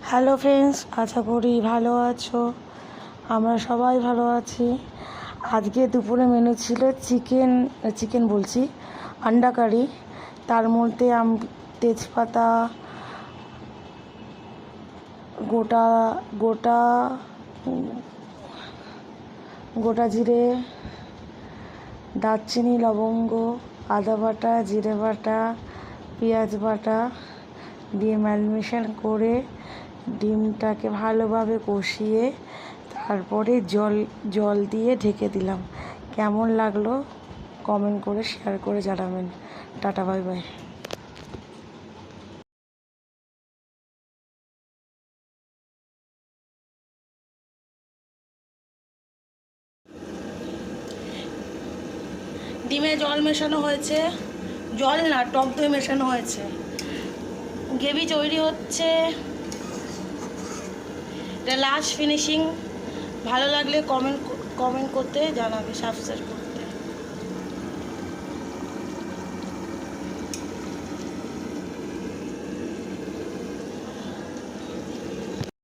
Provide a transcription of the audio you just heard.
Hello friends, আশা করি ভালো আছো। আমরা সবাই ভালো আছি। আজকে দুপুরে মেনু ছিল চিকেন বলছি আন্ডা কারি। তার মধ্যে তেজপাতা, গোটা গোটা গোটা জিরে, দারচিনি, লবঙ্গ, আদা বাটা, জিরে বাটা, পেঁয়াজ বাটা দিয়ে ম্যারিনেশন করে ডিমটাকে ভালোভাবে কষিয়ে তারপরে জল দিয়ে ঢেকে দিলাম। কেমন লাগলো কমেন্ট করে শেয়ার করে জানাবেন। Tata, bye bye. ডিমে জল মেশানো হয়েছে, জল না টক দই মেশানো হয়েছে। গ্রেভি তৈরি হচ্ছে, এটা লাস্ট ফিনিশিং। ভালো লাগলে কমেন্ট করতে জানাবে, সাবস্ক্রাইব করতে।